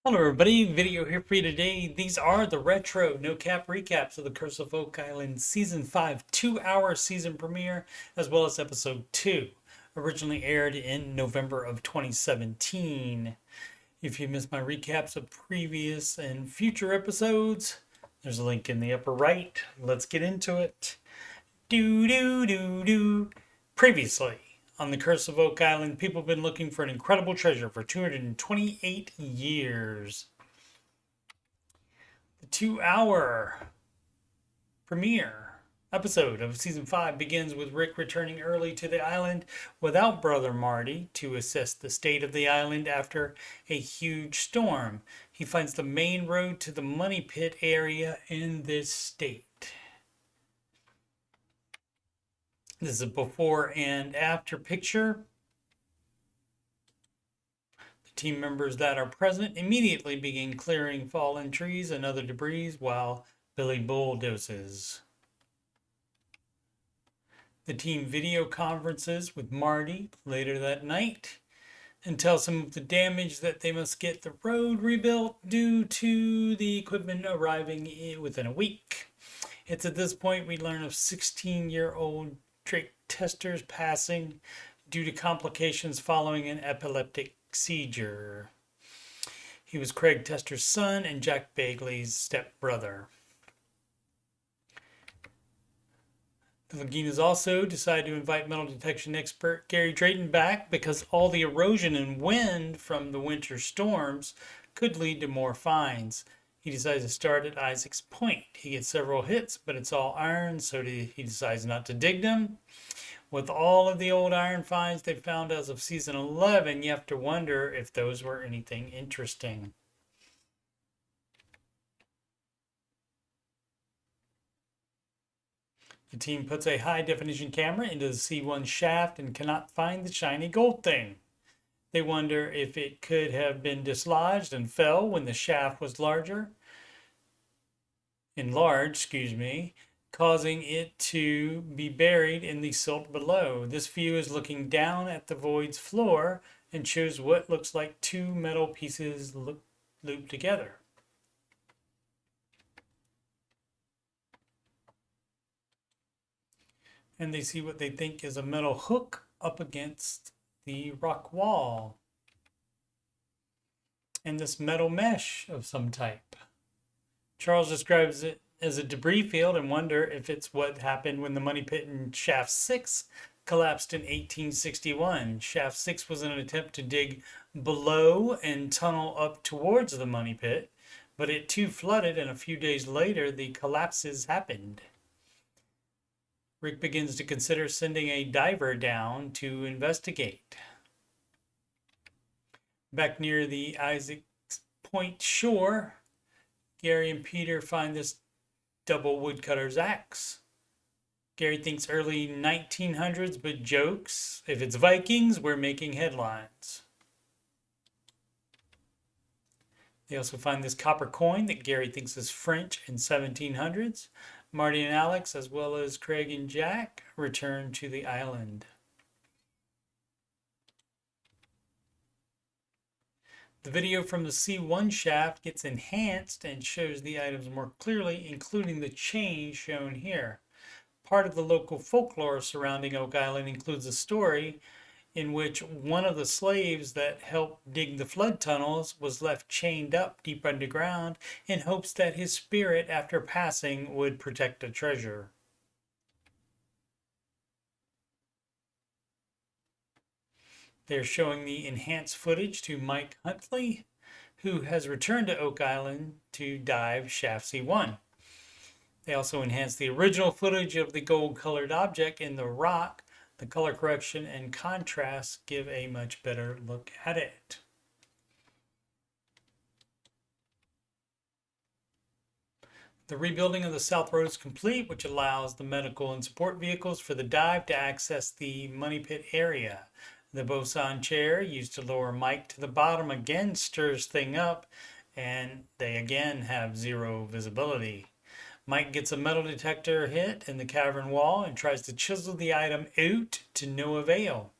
Hello everybody, video here for you today. These are the retro no cap recaps of the Curse of Oak Island Season 5 2-hour season premiere, as well as Episode 2, originally aired in November of 2017. If you missed my recaps of previous and future episodes, there's a link in the upper right. Let's get into it. Do do do do. Previously on the Curse of Oak Island, people have been looking for an incredible treasure for 228 years. The 2-hour premiere episode of season 5 begins with Rick returning early to the island without brother Marty to assess the state of the island after a huge storm. He finds the main road to the money pit area in this state. This is a before and after picture. The team members that are present immediately begin clearing fallen trees and other debris while Billy bulldozes. The team video conferences with Marty later that night and tells him of the damage that they must get the road rebuilt due to the equipment arriving within a week. It's at this point we learn of 16-year-old Drake Tester's passing due to complications following an epileptic seizure. He was Craig Tester's son and Jack Bagley's stepbrother. The Laginas also decide to invite metal detection expert Gary Drayton back because all the erosion and wind from the winter storms could lead to more finds. He decides to start at Isaac's Point. He gets several hits, but it's all iron, so he decides not to dig them. With all of the old iron finds they've found as of season 11, you have to wonder if those were anything interesting. The team puts a high-definition camera into the C1 shaft and cannot find the shiny gold thing. They wonder if it could have been dislodged and fell when the shaft was enlarged, causing it to be buried in the silt below. This view is looking down at the void's floor and shows what looks like two metal pieces looped together. And they see what they think is a metal hook up against the rock wall. And this metal mesh of some type. Charles describes it as a debris field and wonder if it's what happened when the money pit in Shaft 6 collapsed in 1861. Shaft 6 was an attempt to dig below and tunnel up towards the money pit, but it too flooded, and a few days later the collapses happened. Rick begins to consider sending a diver down to investigate. Back near the Isaac's Point shore, Gary and Peter find this double woodcutter's axe. Gary thinks early 1900s, but jokes, if it's Vikings, we're making headlines. They also find this copper coin that Gary thinks is French in 1700s. Marty and Alex, as well as Craig and Jack, return to the island. The video from the C1 shaft gets enhanced and shows the items more clearly, including the chain shown here. Part of the local folklore surrounding Oak Island includes a story in which one of the slaves that helped dig the flood tunnels was left chained up deep underground in hopes that his spirit, after passing, would protect the treasure. They're showing the enhanced footage to Mike Huntley, who has returned to Oak Island to dive Shaft C1. They also enhanced the original footage of the gold-colored object in the rock. The color correction and contrast give a much better look at it. The rebuilding of the South Road is complete, which allows the medical and support vehicles for the dive to access the money pit area. The boson chair used to lower Mike to the bottom again stirs things up, and they again have zero visibility. Mike gets a metal detector hit in the cavern wall and tries to chisel the item out to no avail.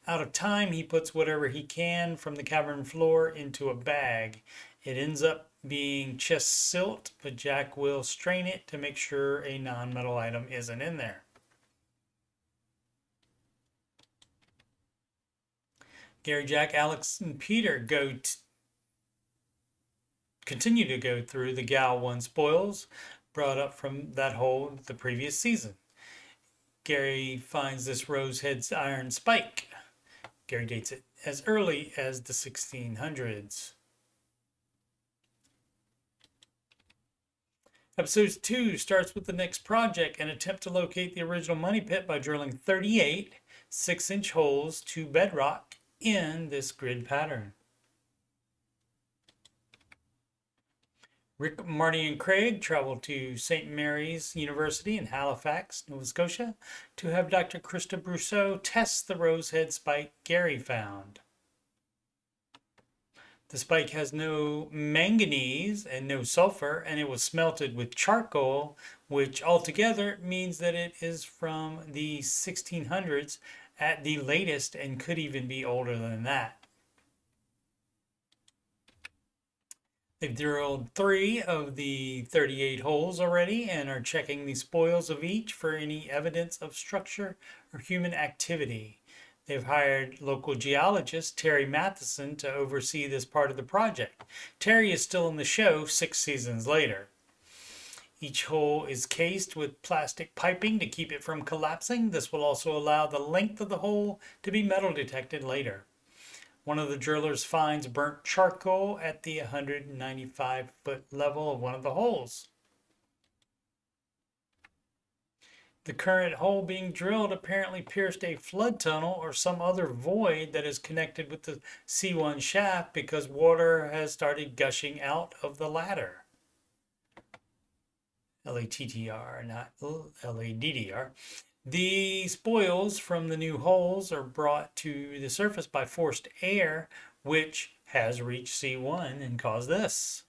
Out of time, he puts whatever he can from the cavern floor into a bag. It ends up being chest silt, but Jack will strain it to make sure a non-metal item isn't in there. Gary, Jack, Alex, and Peter continue to go through the Gal 1 spoils brought up from that hole the previous season. Gary finds this rosehead's iron spike. Gary dates it as early as the 1600s. Episode 2 starts with the next project, an attempt to locate the original money pit by drilling 38 6-inch holes to bedrock in this grid pattern. Rick, Marty, and Craig travel to St. Mary's University in Halifax, Nova Scotia, to have Dr. Krista Brousseau test the rosehead spike Gary found. The spike has no manganese and no sulfur, and it was smelted with charcoal, which altogether means that it is from the 1600s at the latest and could even be older than that. They've drilled 3 of the 38 holes already and are checking the spoils of each for any evidence of structure or human activity. They've hired local geologist Terry Matheson to oversee this part of the project. Terry is still in the show 6 seasons later. Each hole is cased with plastic piping to keep it from collapsing. This will also allow the length of the hole to be metal detected later. One of the drillers finds burnt charcoal at the 195-foot level of one of the holes. The current hole being drilled apparently pierced a flood tunnel or some other void that is connected with the C1 shaft because water has started gushing out of the ladder. LATTR, not LADDR. The spoils from the new holes are brought to the surface by forced air, which has reached C1 and caused this.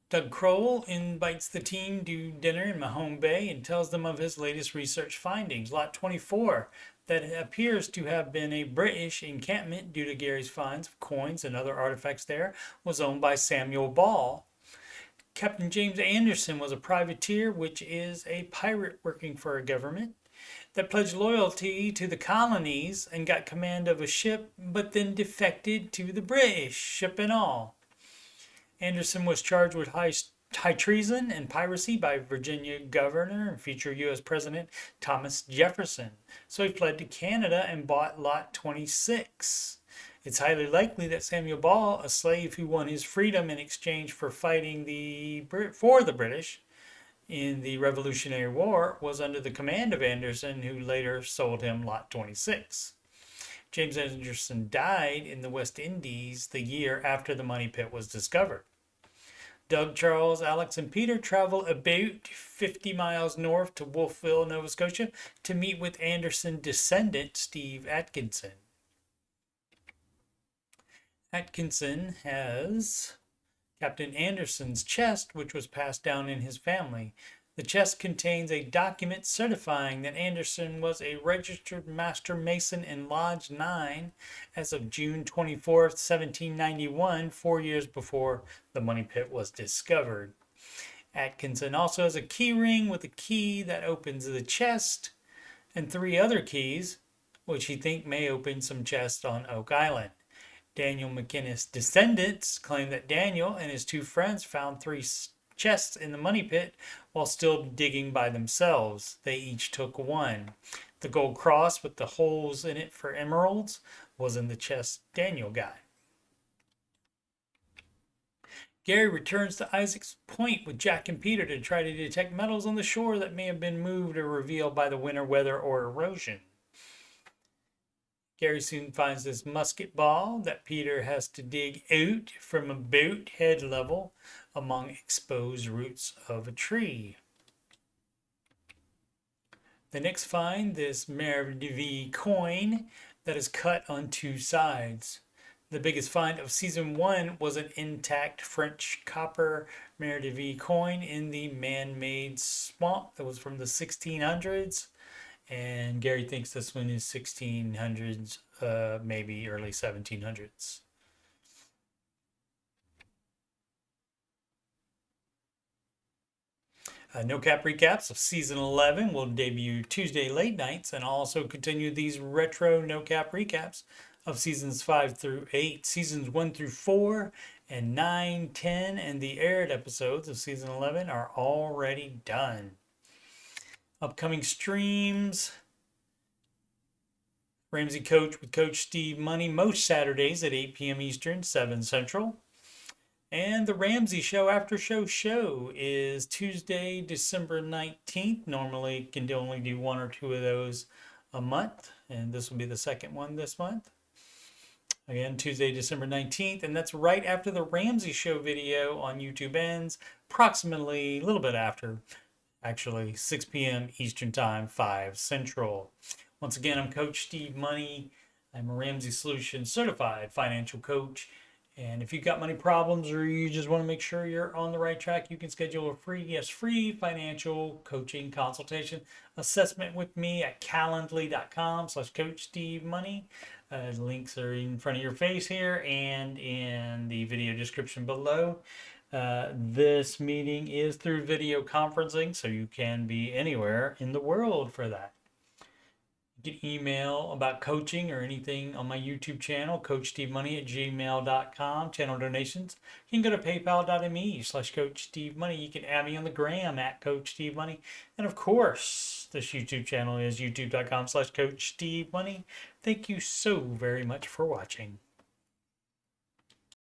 Doug Crowell invites the team to dinner in Mahone Bay and tells them of his latest research findings. Lot 24, that appears to have been a British encampment due to Gary's finds of coins and other artifacts there, was owned by Samuel Ball. Captain James Anderson was a privateer, which is a pirate working for a government that pledged loyalty to the colonies and got command of a ship, but then defected to the British, ship and all. Anderson was charged with high treason and piracy by Virginia Governor and future U.S. President Thomas Jefferson. So he fled to Canada and bought Lot 26. It's highly likely that Samuel Ball, a slave who won his freedom in exchange for fighting for the British in the Revolutionary War, was under the command of Anderson, who later sold him Lot 26. James Anderson died in the West Indies the year after the money pit was discovered. Doug, Charles, Alex, and Peter travel about 50 miles north to Wolfville, Nova Scotia, to meet with Anderson descendant Steve Atkinson. Atkinson has Captain Anderson's chest, which was passed down in his family. The chest contains a document certifying that Anderson was a registered master mason in Lodge 9 as of June 24th, 1791, 4 years before the money pit was discovered. Atkinson also has a key ring with a key that opens the chest and 3 other keys, which he thinks may open some chests on Oak Island. Daniel McInnes' descendants claim that Daniel and his 2 friends found 3 chests in the money pit while still digging by themselves. They each took 1. The gold cross with the holes in it for emeralds was in the chest Daniel got. Gary returns to Isaac's Point with Jack and Peter to try to detect metals on the shore that may have been moved or revealed by the winter weather or erosion. Gary soon finds this musket ball that Peter has to dig out from about head level among exposed roots of a tree. The next find this Merv coin that is cut on 2 sides. The biggest find of season 1 was an intact French copper Meredith coin in the man-made swamp that was from the 1600s. And Gary thinks this one is 1600s, maybe early 1700s. No Cap recaps of season 11 will debut Tuesday late nights and also continue these retro No Cap recaps of seasons 5 through 8, seasons 1 through 4, and 9, 10, and the aired episodes of season 11 are already done. Upcoming streams: Ramsey Coach with Coach Steve Money most Saturdays at 8 p.m. Eastern, 7 Central. And the Ramsey Show After Show is Tuesday, December 19th. Normally can only do 1 or 2 of those a month, and this will be the second one this month. Again, Tuesday, December 19th, and that's right after the Ramsey Show video on YouTube ends, approximately a little bit after, actually 6 p.m. Eastern Time, 5 Central. Once again, I'm Coach Steve Money. I'm a Ramsey Solutions certified financial coach. And if you've got money problems or you just want to make sure you're on the right track, you can schedule a free financial coaching consultation assessment with me at calendly.com/Coach Steve Money. Links are in front of your face here and in the video description below. This meeting is through video conferencing, so you can be anywhere in the world for that. You can email about coaching or anything on my YouTube channel, CoachSteveMoney@gmail.com. Channel donations, you can go to paypal.me/CoachSteveMoney. You can add me on the gram at Coach Steve Money. And of course, this YouTube channel is youtube.com/CoachSteveMoney. Thank you so very much for watching.